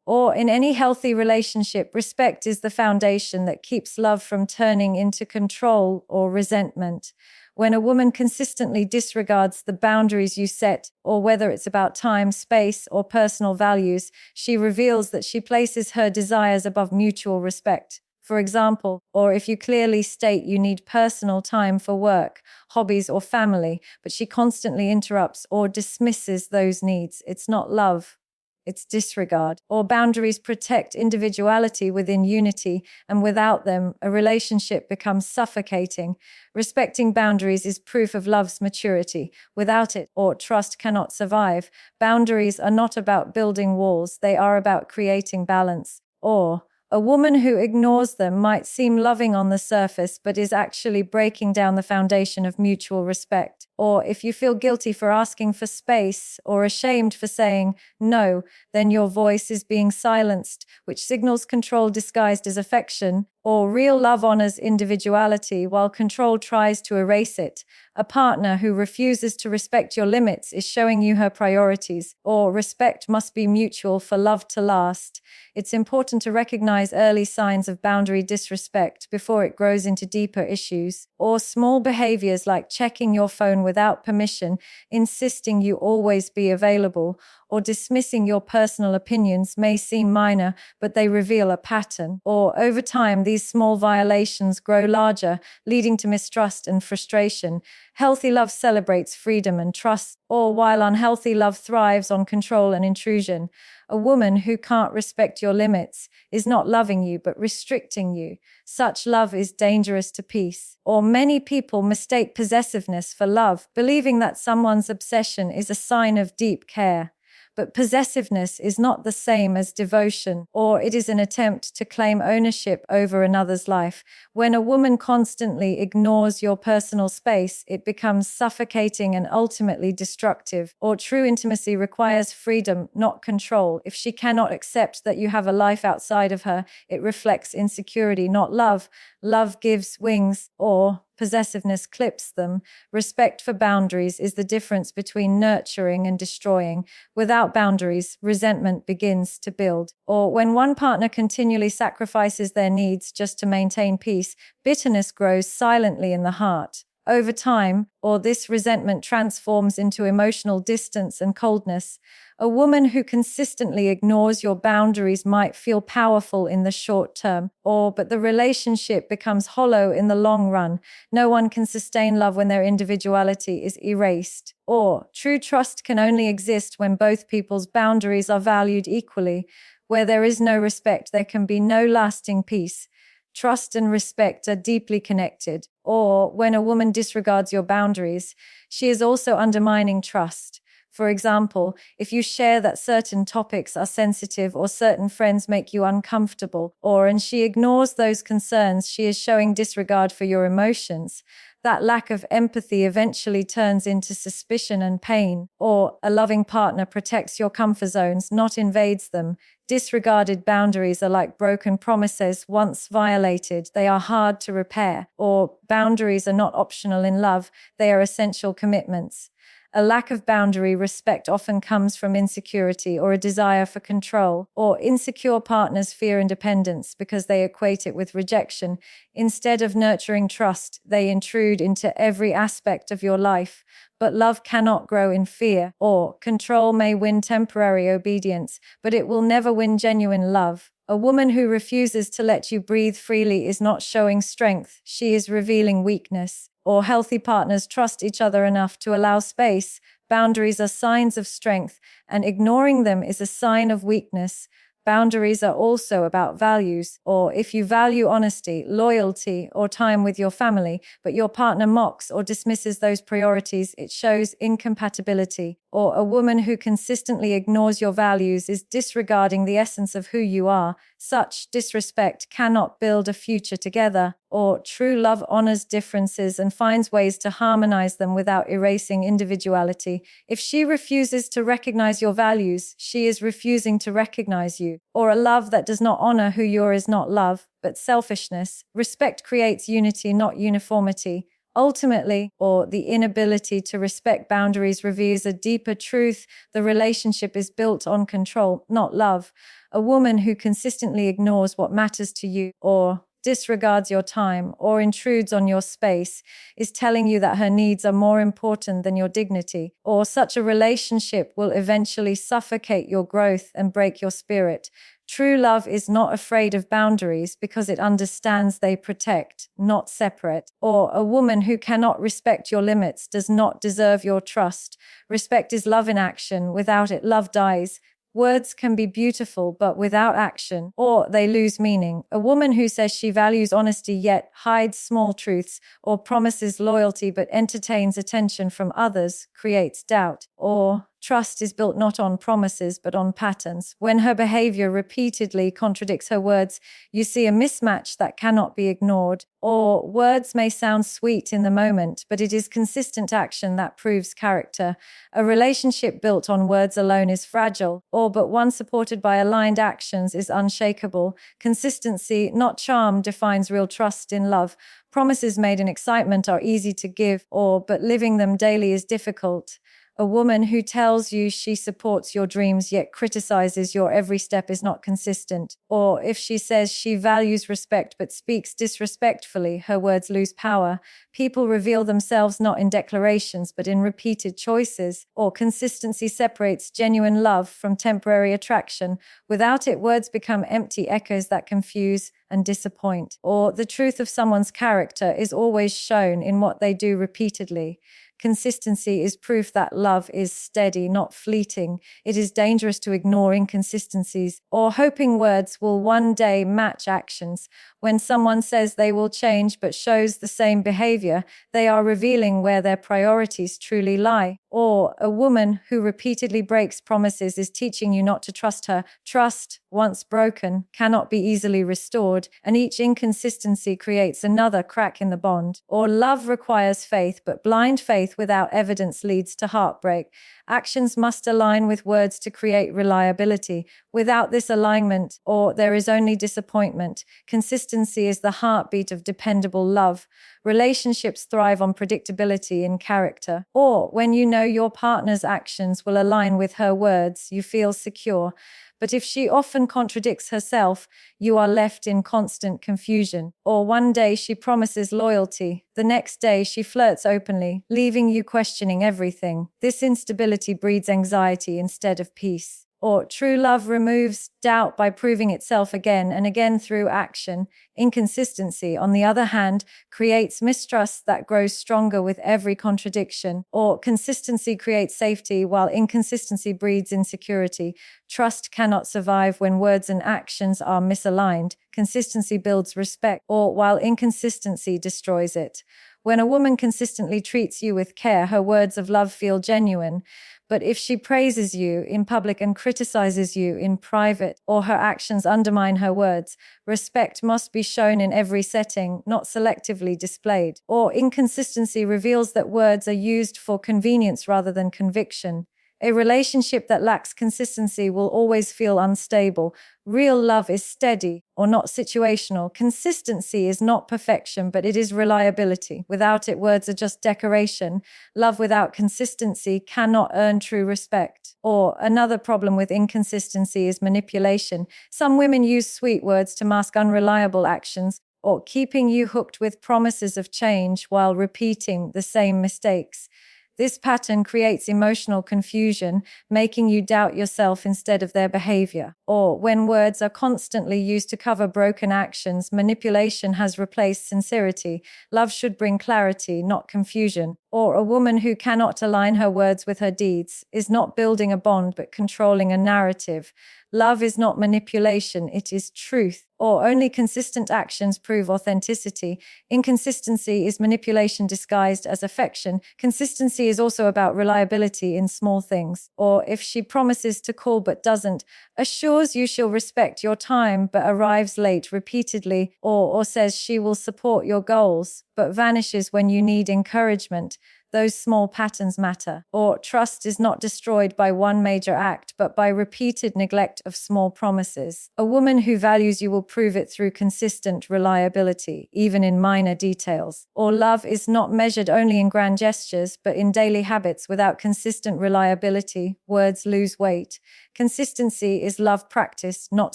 Or in any healthy relationship, respect is the foundation that keeps love from turning into control or resentment. When a woman consistently disregards the boundaries you set, or whether it's about time, space, or personal values, she reveals that she places her desires above mutual respect. For example, or if you clearly state you need personal time for work, hobbies, or family, but she constantly interrupts or dismisses those needs, it's not love. It's disregard. Or boundaries protect individuality within unity, and without them, a relationship becomes suffocating. Respecting boundaries is proof of love's maturity. Without it, or trust cannot survive. Boundaries are not about building walls, they are about creating balance. Or a woman who ignores them might seem loving on the surface, but is actually breaking down the foundation of mutual respect. Or if you feel guilty for asking for space or ashamed for saying no, then your voice is being silenced, which signals control disguised as affection. Or real love honors individuality while control tries to erase it. A partner who refuses to respect your limits is showing you her priorities. Or respect must be mutual for love to last. It's important to recognize early signs of boundary disrespect before it grows into deeper issues. Or small behaviors like checking your phone without permission, insisting you always be available, or dismissing your personal opinions may seem minor, but they reveal a pattern. Or over time, these small violations grow larger, leading to mistrust and frustration. Healthy love celebrates freedom and trust, or while unhealthy love thrives on control and intrusion. A woman who can't respect your limits is not loving you, but restricting you. Such love is dangerous to peace. Or many people mistake possessiveness for love, believing that someone's obsession is a sign of deep care. But possessiveness is not the same as devotion, or it is an attempt to claim ownership over another's life. When a woman constantly ignores your personal space, it becomes suffocating and ultimately destructive. Or true intimacy requires freedom, not control. If she cannot accept that you have a life outside of her, it reflects insecurity, not love. Love gives wings, or possessiveness clips them. Respect for boundaries is the difference between nurturing and destroying. Without boundaries, resentment begins to build. Or when one partner continually sacrifices their needs just to maintain peace, bitterness grows silently in the heart. Over time, or this resentment transforms into emotional distance and coldness. A woman who consistently ignores your boundaries might feel powerful in the short term, but the relationship becomes hollow in the long run. No one can sustain love when their individuality is erased. Or true trust can only exist when both people's boundaries are valued equally. Where there is no respect, there can be no lasting peace. Trust and respect are deeply connected. Or when a woman disregards your boundaries, she is also undermining trust. For example, if you share that certain topics are sensitive or certain friends make you uncomfortable, and she ignores those concerns, she is showing disregard for your emotions. That lack of empathy eventually turns into suspicion and pain. Or a loving partner protects your comfort zones, not invades them. Disregarded boundaries are like broken promises. Once violated, they are hard to repair. Or boundaries are not optional in love, they are essential commitments. A lack of boundary respect often comes from insecurity or a desire for control, or insecure partners fear independence because they equate it with rejection. Instead of nurturing trust, they intrude into every aspect of your life. But love cannot grow in fear, or control may win temporary obedience, but it will never win genuine love. A woman who refuses to let you breathe freely is not showing strength, she is revealing weakness. Or healthy partners trust each other enough to allow space. Boundaries are signs of strength, and ignoring them is a sign of weakness. Boundaries are also about values, or if you value honesty, loyalty, or time with your family, but your partner mocks or dismisses those priorities, it shows incompatibility. Or a woman who consistently ignores your values is disregarding the essence of who you are. Such disrespect cannot build a future together. Or true love honors differences and finds ways to harmonize them without erasing individuality. If she refuses to recognize your values, she is refusing to recognize you. Or a love that does not honor who you are is not love, but selfishness. Respect creates unity, not uniformity. Ultimately, or the inability to respect boundaries reveals a deeper truth. The relationship is built on control, not love. A woman who consistently ignores what matters to you, or disregards your time, or intrudes on your space, is telling you that her needs are more important than your dignity, or such a relationship will eventually suffocate your growth and break your spirit. True love is not afraid of boundaries because it understands they protect, not separate. Or a woman who cannot respect your limits does not deserve your trust. Respect is love in action. Without it, love dies. Words can be beautiful, but without action, or they lose meaning. A woman who says she values honesty yet hides small truths, or promises loyalty but entertains attention from others, creates doubt. Or trust is built not on promises but on patterns. When her behavior repeatedly contradicts her words, you see a mismatch that cannot be ignored. Or words may sound sweet in the moment, but it is consistent action that proves character. A relationship built on words alone is fragile, or but one supported by aligned actions is unshakable. Consistency, not charm, defines real trust in love. Promises made in excitement are easy to give, but living them daily is difficult. A woman who tells you she supports your dreams yet criticizes your every step is not consistent. Or if she says she values respect but speaks disrespectfully, her words lose power. People reveal themselves not in declarations but in repeated choices. Or consistency separates genuine love from temporary attraction. Without it, words become empty echoes that confuse and disappoint. Or the truth of someone's character is always shown in what they do repeatedly. Consistency is proof that love is steady, not fleeting. It is dangerous to ignore inconsistencies or hoping words will one day match actions. When someone says they will change but shows the same behavior, they are revealing where their priorities truly lie. Or a woman who repeatedly breaks promises is teaching you not to trust her. Trust, once broken, cannot be easily restored, and each inconsistency creates another crack in the bond. Or love requires faith, but blind faith without evidence leads to heartbreak. Actions must align with words to create reliability. Without this alignment, there is only disappointment. Consistency is the heartbeat of dependable love. Relationships thrive on predictability in character. Or when you know your partner's actions will align with her words, you feel secure. But if she often contradicts herself, you are left in constant confusion. Or one day she promises loyalty, the next day she flirts openly, leaving you questioning everything. This instability breeds anxiety instead of peace. Or true love removes doubt by proving itself again and again through action. Inconsistency, on the other hand, creates mistrust that grows stronger with every contradiction. Or consistency creates safety, while inconsistency breeds insecurity. Trust cannot survive when words and actions are misaligned. Consistency builds respect, while inconsistency destroys it. When a woman consistently treats you with care, her words of love feel genuine. But if she praises you in public and criticizes you in private, or her actions undermine her words, respect must be shown in every setting, not selectively displayed. Or inconsistency reveals that words are used for convenience rather than conviction. A relationship that lacks consistency will always feel unstable. Real love is steady, or not situational. Consistency is not perfection, but it is reliability. Without it, words are just decoration. Love without consistency cannot earn true respect. Or another problem with inconsistency is manipulation. Some women use sweet words to mask unreliable actions, or keeping you hooked with promises of change while repeating the same mistakes. This pattern creates emotional confusion, making you doubt yourself instead of their behavior. Or when words are constantly used to cover broken actions, manipulation has replaced sincerity. Love should bring clarity, not confusion. Or a woman who cannot align her words with her deeds is not building a bond but controlling a narrative. Love is not manipulation, it is truth. Or only consistent actions prove authenticity. Inconsistency is manipulation disguised as affection. Consistency is also about reliability in small things. Or if she promises to call but doesn't, assures you she'll respect your time but arrives late repeatedly, or says she will support your goals but vanishes when you need encouragement, those small patterns matter. Or trust is not destroyed by one major act, but by repeated neglect of small promises. A woman who values you will prove it through consistent reliability, even in minor details. Or love is not measured only in grand gestures, but in daily habits. Without consistent reliability, words lose weight. Consistency is love practiced, not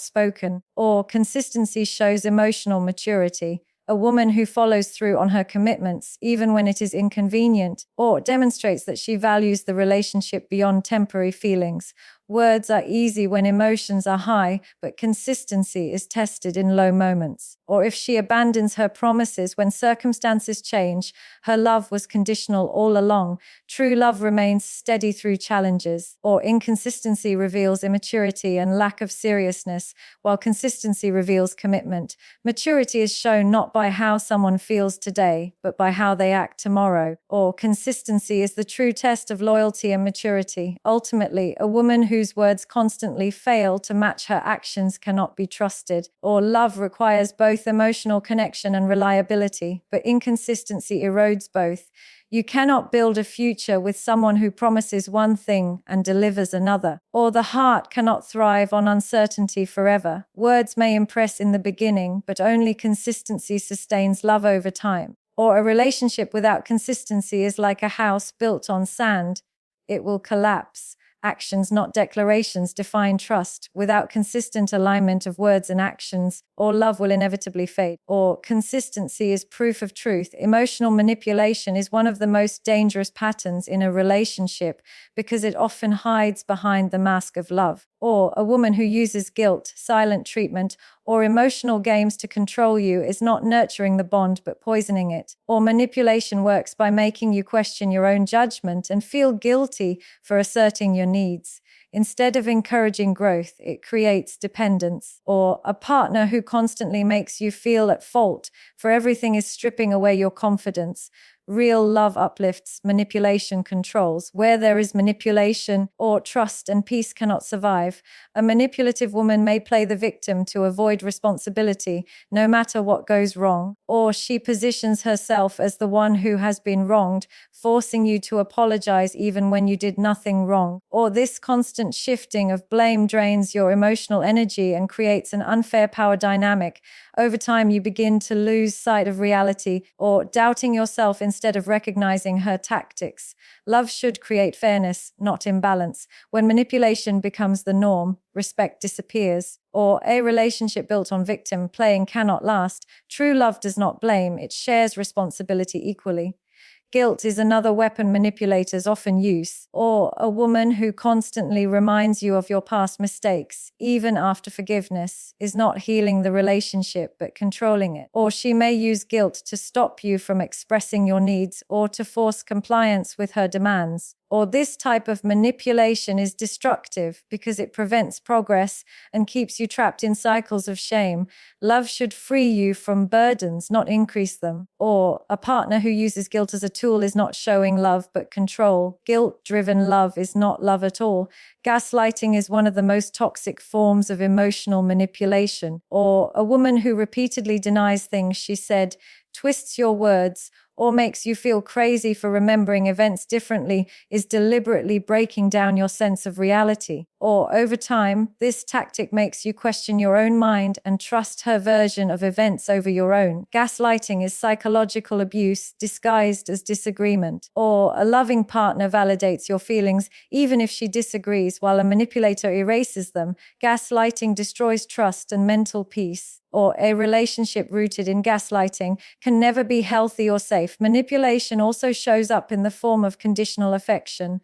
spoken. Or consistency shows emotional maturity. A woman who follows through on her commitments, even when it is inconvenient, or demonstrates that she values the relationship beyond temporary feelings. Words are easy when emotions are high, but consistency is tested in low moments. Or if she abandons her promises when circumstances change, her love was conditional all along. True love remains steady through challenges. Or inconsistency reveals immaturity and lack of seriousness, while consistency reveals commitment. Maturity is shown not by how someone feels today, but by how they act tomorrow. Or consistency is the true test of loyalty and maturity. Ultimately, a woman whose words constantly fail to match her actions cannot be trusted. Or love requires both emotional connection and reliability, but inconsistency erodes both. You cannot build a future with someone who promises one thing and delivers another. Or the heart cannot thrive on uncertainty forever. Words may impress in the beginning, but only consistency sustains love over time. Or a relationship without consistency is like a house built on sand. It will collapse. Actions, not declarations, define trust. Without consistent alignment of words and actions, or love will inevitably fade. Or consistency is proof of truth. Emotional manipulation is one of the most dangerous patterns in a relationship because it often hides behind the mask of love. Or a woman who uses guilt, silent treatment, or emotional games to control you is not nurturing the bond but poisoning it. Or manipulation works by making you question your own judgment and feel guilty for asserting your needs. Instead of encouraging growth, it creates dependence. Or a partner who constantly makes you feel at fault for everything is stripping away your confidence. Real love uplifts, manipulation controls. Where there is manipulation, or trust and peace cannot survive. A manipulative woman may play the victim to avoid responsibility, no matter what goes wrong. Or she positions herself as the one who has been wronged, forcing you to apologize even when you did nothing wrong. Or this constant shifting of blame drains your emotional energy and creates an unfair power dynamic. Over time, you begin to lose sight of reality or doubting yourself instead of recognizing her tactics. Love should create fairness, not imbalance. When manipulation becomes the norm, respect disappears. Or a relationship built on victim playing cannot last. True love does not blame, it shares responsibility equally. Guilt is another weapon manipulators often use. Or a woman who constantly reminds you of your past mistakes, even after forgiveness, is not healing the relationship but controlling it. Or she may use guilt to stop you from expressing your needs or to force compliance with her demands. Or this type of manipulation is destructive because it prevents progress and keeps you trapped in cycles of shame. Love should free you from burdens, not increase them. Or a partner who uses guilt as a tool is not showing love but control. Guilt-driven love is not love at all. Gaslighting is one of the most toxic forms of emotional manipulation. Or a woman who repeatedly denies things she said, twists your words, or makes you feel crazy for remembering events differently is deliberately breaking down your sense of reality. Or over time, this tactic makes you question your own mind and trust her version of events over your own. Gaslighting is psychological abuse disguised as disagreement. Or a loving partner validates your feelings even if she disagrees, while a manipulator erases them. Gaslighting destroys trust and mental peace. Or a relationship rooted in gaslighting can never be healthy or safe. Manipulation also shows up in the form of conditional affection.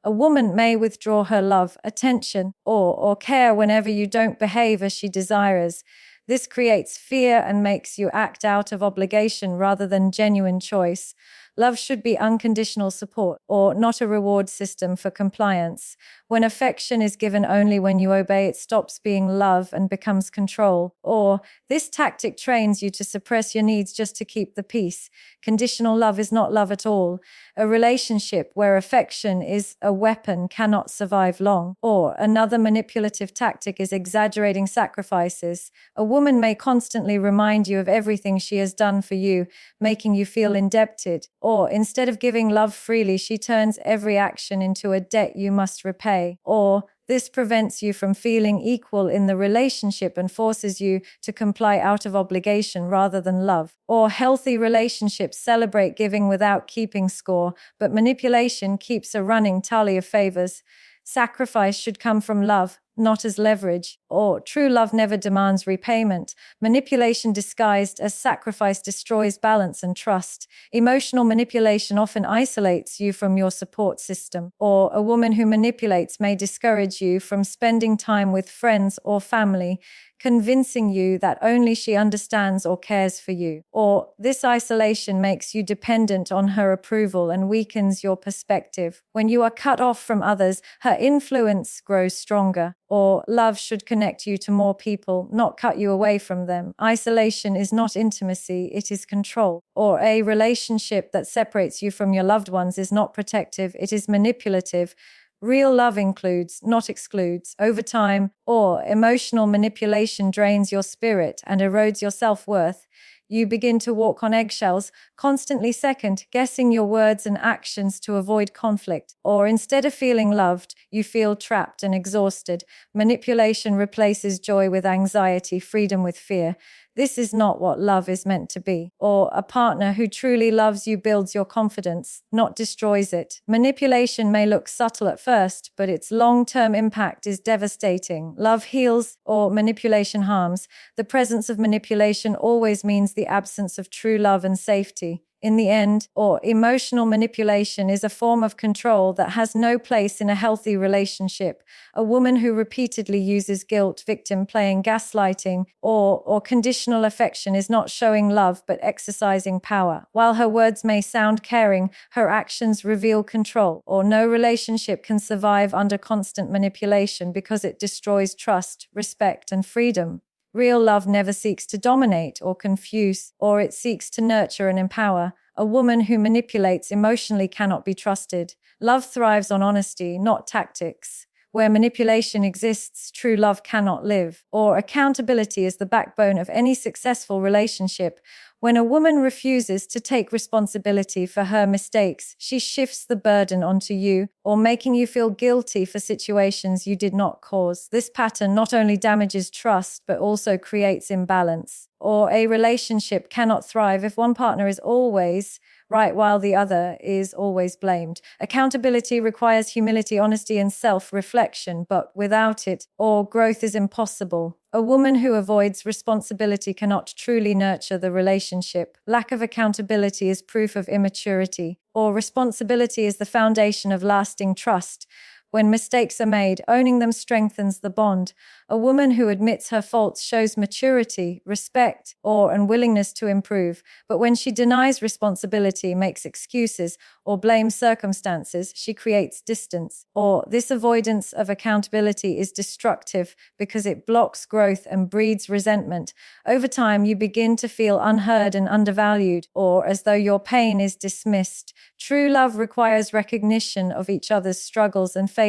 A woman may withdraw her love, attention, or care whenever you don't behave as she desires. This creates fear and makes you act out of obligation rather than genuine choice. Love should be unconditional support, or not a reward system for compliance. When affection is given only when you obey, it stops being love and becomes control. Or this tactic trains you to suppress your needs just to keep the peace. Conditional love is not love at all. A relationship where affection is a weapon cannot survive long. Or another manipulative tactic is exaggerating sacrifices. A woman may constantly remind you of everything she has done for you, making you feel indebted. Or instead of giving love freely, she turns every action into a debt you must repay. Or this prevents you from feeling equal in the relationship and forces you to comply out of obligation rather than love. Or healthy relationships celebrate giving without keeping score, but manipulation keeps a running tally of favors. Sacrifice should come from love, not as leverage. Or true love never demands repayment. Manipulation disguised as sacrifice destroys balance and trust. Emotional manipulation often isolates you from your support system. Or a woman who manipulates may discourage you from spending time with friends or family, convincing you that only she understands or cares for you. Or this isolation makes you dependent on her approval and weakens your perspective. When you are cut off from others, her influence grows stronger. Or love should connect you to more people, not cut you away from them. Isolation is not intimacy, it is control. Or a relationship that separates you from your loved ones is not protective, it is manipulative. Real love includes, not excludes, over time, or emotional manipulation drains your spirit and erodes your self-worth. You begin to walk on eggshells, constantly second-guessing your words and actions to avoid conflict. Or instead of feeling loved, you feel trapped and exhausted. Manipulation replaces joy with anxiety, freedom with fear. This is not what love is meant to be. Or a partner who truly loves you builds your confidence, not destroys it. Manipulation may look subtle at first, but its long-term impact is devastating. Love heals, or manipulation harms. The presence of manipulation always means the absence of true love and safety. In the end, or emotional manipulation is a form of control that has no place in a healthy relationship. A woman who repeatedly uses guilt, victim playing, gaslighting, or conditional affection is not showing love but exercising power. While her words may sound caring, her actions reveal control. Or no relationship can survive under constant manipulation because it destroys trust, respect, and freedom. Real love never seeks to dominate or confuse, or it seeks to nurture and empower. A woman who manipulates emotionally cannot be trusted. Love thrives on honesty, not tactics. Where manipulation exists, true love cannot live. Or accountability is the backbone of any successful relationship. When a woman refuses to take responsibility for her mistakes, she shifts the burden onto you, or making you feel guilty for situations you did not cause. This pattern not only damages trust, but also creates imbalance. Or a relationship cannot thrive if one partner is always right while the other is always blamed. Accountability requires humility, honesty, and self-reflection, but without it, or growth is impossible. A woman who avoids responsibility cannot truly nurture the relationship. Lack of accountability is proof of immaturity, or responsibility is the foundation of lasting trust. When mistakes are made, owning them strengthens the bond. A woman who admits her faults shows maturity, respect, or unwillingness to improve. But when she denies responsibility, makes excuses, or blames circumstances, she creates distance. Or this avoidance of accountability is destructive because it blocks growth and breeds resentment. Over time, you begin to feel unheard and undervalued, or as though your pain is dismissed. True love requires recognition of each other's struggles and failures.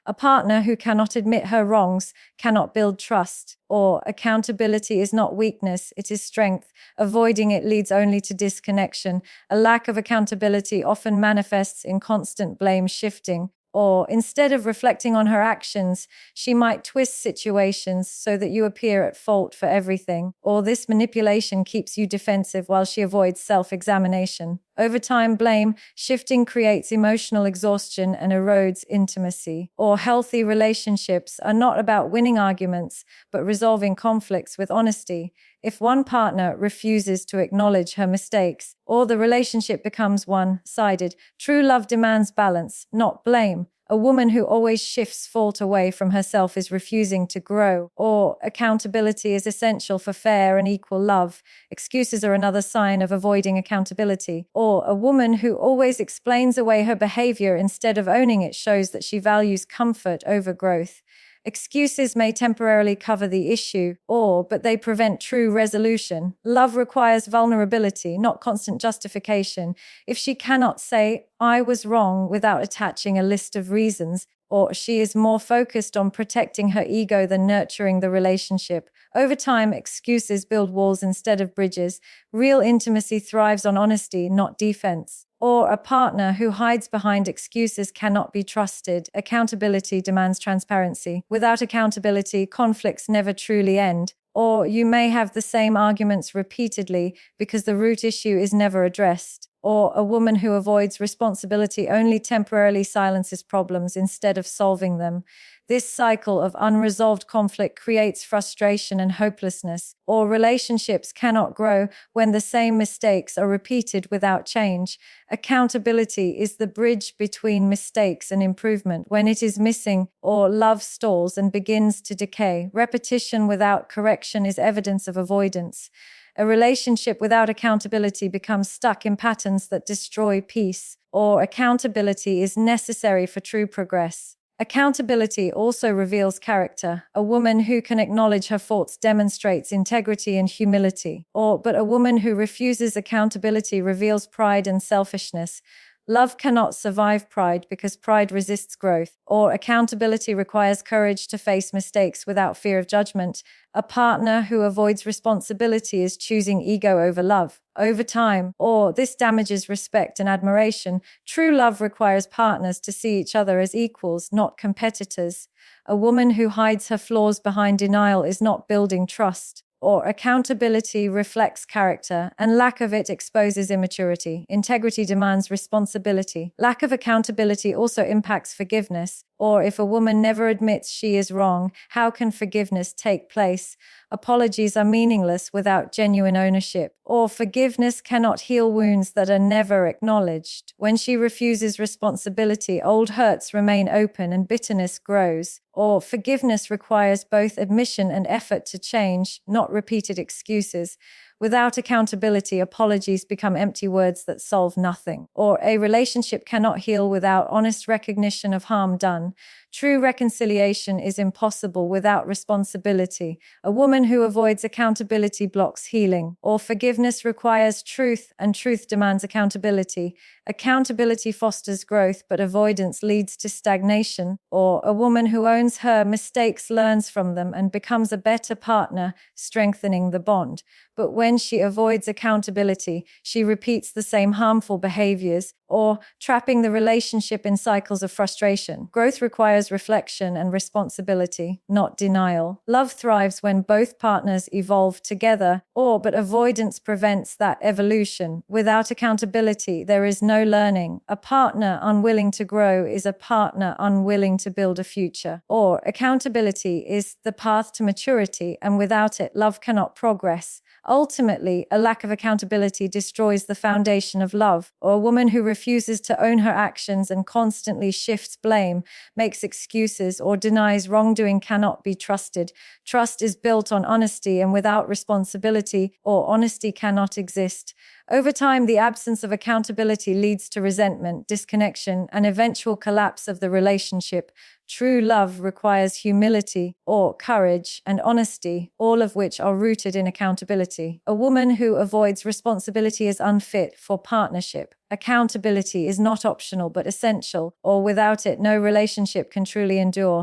A partner who cannot admit her wrongs cannot build trust. Or accountability is not weakness, it is strength. Avoiding it leads only to disconnection. A lack of accountability often manifests in constant blame shifting. Or instead of reflecting on her actions, she might twist situations so that you appear at fault for everything. Or this manipulation keeps you defensive while she avoids self-examination. Over time, blame shifting creates emotional exhaustion and erodes intimacy. Or healthy relationships are not about winning arguments, but resolving conflicts with honesty. If one partner refuses to acknowledge her mistakes, or the relationship becomes one-sided, true love demands balance, not blame. A woman who always shifts fault away from herself is refusing to grow. Or accountability is essential for fair and equal love. Excuses are another sign of avoiding accountability. Or a woman who always explains away her behavior instead of owning it shows that she values comfort over growth. Excuses may temporarily cover the issue, but they prevent true resolution. Love requires vulnerability, not constant justification. If she cannot say, "I was wrong," without attaching a list of reasons, or she is more focused on protecting her ego than nurturing the relationship. Over time, excuses build walls instead of bridges. Real intimacy thrives on honesty, not defense. Or a partner who hides behind excuses cannot be trusted. Accountability demands transparency. Without accountability, conflicts never truly end. Or you may have the same arguments repeatedly because the root issue is never addressed. Or a woman who avoids responsibility only temporarily silences problems instead of solving them. This cycle of unresolved conflict creates frustration and hopelessness. Or relationships cannot grow when the same mistakes are repeated without change. Accountability is the bridge between mistakes and improvement. When it is missing, or love stalls and begins to decay. Repetition without correction is evidence of avoidance. A relationship without accountability becomes stuck in patterns that destroy peace. Or accountability is necessary for true progress. Accountability also reveals character. A woman who can acknowledge her faults demonstrates integrity and humility. But a woman who refuses accountability reveals pride and selfishness. Love cannot survive pride because pride resists growth. Or accountability requires courage to face mistakes without fear of judgment. A partner who avoids responsibility is choosing ego over love. Over time, this damages respect and admiration. True love requires partners to see each other as equals, not competitors. A woman who hides her flaws behind denial is not building trust. Or accountability reflects character, and lack of it exposes immaturity. Integrity demands responsibility. Lack of accountability also impacts forgiveness. Or if a woman never admits she is wrong, how can forgiveness take place? Apologies are meaningless without genuine ownership. Or forgiveness cannot heal wounds that are never acknowledged. When she refuses responsibility, old hurts remain open and bitterness grows. Or forgiveness requires both admission and effort to change, not repeated excuses. Without accountability, apologies become empty words that solve nothing. Or a relationship cannot heal without honest recognition of harm done. True reconciliation is impossible without responsibility. A woman who avoids accountability blocks healing. Or forgiveness requires truth, and truth demands accountability. Accountability fosters growth, but avoidance leads to stagnation. Or a woman who owns her mistakes learns from them and becomes a better partner, strengthening the bond. But when she avoids accountability, she repeats the same harmful behaviors, or trapping the relationship in cycles of frustration. Growth requires reflection and responsibility, not denial. Love thrives when both partners evolve together, but avoidance prevents that evolution. Without accountability, there is no learning. A partner unwilling to grow is a partner unwilling to build a future. Or accountability is the path to maturity, and without it, love cannot progress. Ultimately, a lack of accountability destroys the foundation of love. Or a woman who refuses to own her actions and constantly shifts blame, makes excuses, or denies wrongdoing cannot be trusted. Trust is built on honesty, and without responsibility or honesty cannot exist. Over time, the absence of accountability leads to resentment, disconnection, and eventual collapse of the relationship. True love requires humility, or courage, and honesty, all of which are rooted in accountability. A woman who avoids responsibility is unfit for partnership. Accountability is not optional but essential, or without it, no relationship can truly endure.